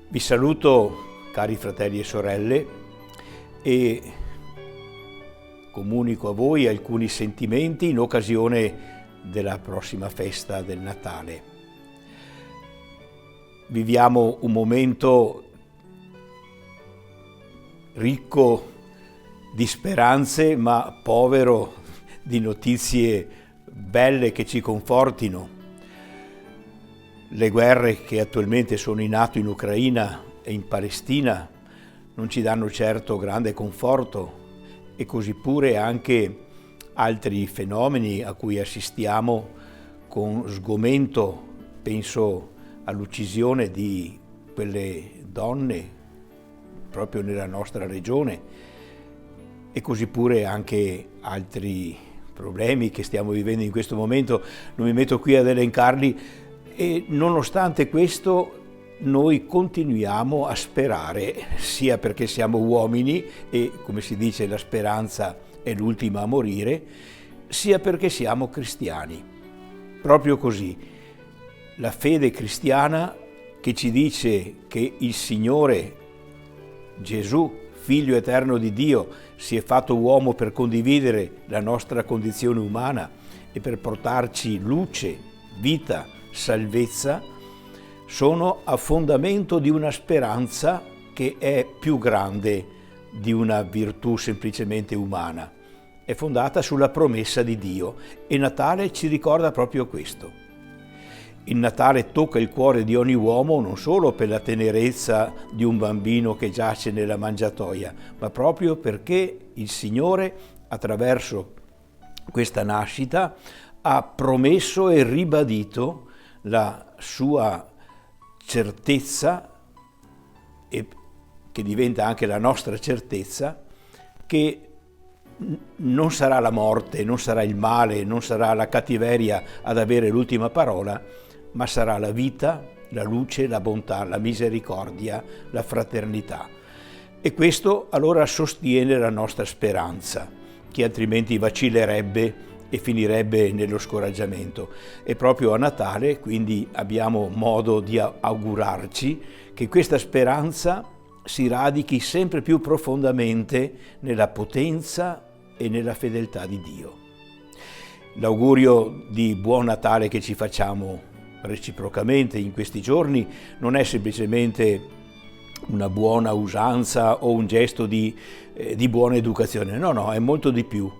Vi saluto, cari fratelli e sorelle, e comunico a voi alcuni sentimenti in occasione della prossima festa del Natale. Viviamo un momento ricco di speranze, ma povero di notizie belle che ci confortino. Le guerre che attualmente sono in atto in Ucraina e in Palestina non ci danno certo grande conforto, e così pure anche altri fenomeni a cui assistiamo con sgomento. Penso all'uccisione di quelle donne proprio nella nostra regione, e così pure anche altri problemi che stiamo vivendo in questo momento. Non mi metto qui ad elencarli. E nonostante questo noi continuiamo a sperare, sia perché siamo uomini e, come si dice, la speranza è l'ultima a morire, sia perché siamo cristiani. Proprio così, la fede cristiana che ci dice che il Signore Gesù, Figlio eterno di Dio, si è fatto uomo per condividere la nostra condizione umana e per portarci luce, vita, salvezza, sono a fondamento di una speranza che è più grande di una virtù semplicemente umana. È fondata sulla promessa di Dio, e Natale ci ricorda proprio questo. Il Natale tocca il cuore di ogni uomo non solo per la tenerezza di un bambino che giace nella mangiatoia, ma proprio perché il Signore, attraverso questa nascita, ha promesso e ribadito la sua certezza, e che diventa anche la nostra certezza, che non sarà la morte, non sarà il male, non sarà la cattiveria ad avere l'ultima parola, ma sarà la vita, la luce, la bontà, la misericordia, la fraternità. E questo allora sostiene la nostra speranza, che altrimenti vacillerebbe e finirebbe nello scoraggiamento. E proprio a Natale quindi abbiamo modo di augurarci che questa speranza si radichi sempre più profondamente nella potenza e nella fedeltà di Dio. L'augurio di buon Natale che ci facciamo reciprocamente in questi giorni non è semplicemente una buona usanza o un gesto di buona educazione, no, è molto di più.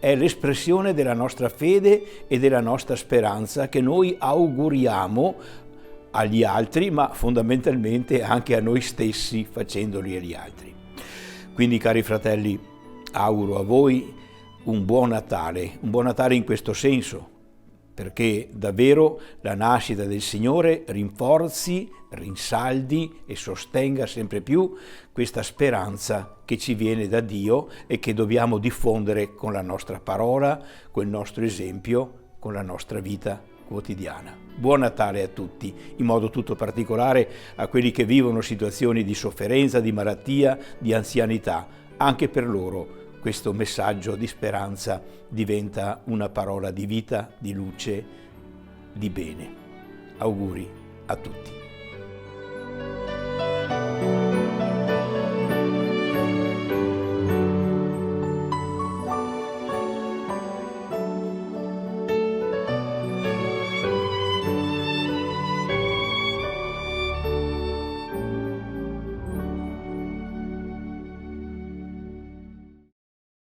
È l'espressione della nostra fede e della nostra speranza che noi auguriamo agli altri, ma fondamentalmente anche a noi stessi, facendoli agli altri. Quindi, cari fratelli, auguro a voi un buon Natale in questo senso, perché davvero la nascita del Signore rinforzi, rinsaldi e sostenga sempre più questa speranza che ci viene da Dio e che dobbiamo diffondere con la nostra parola, con il nostro esempio, con la nostra vita quotidiana. Buon Natale a tutti, in modo tutto particolare a quelli che vivono situazioni di sofferenza, di malattia, di anzianità. Anche per loro questo messaggio di speranza diventa una parola di vita, di luce, di bene. Auguri a tutti.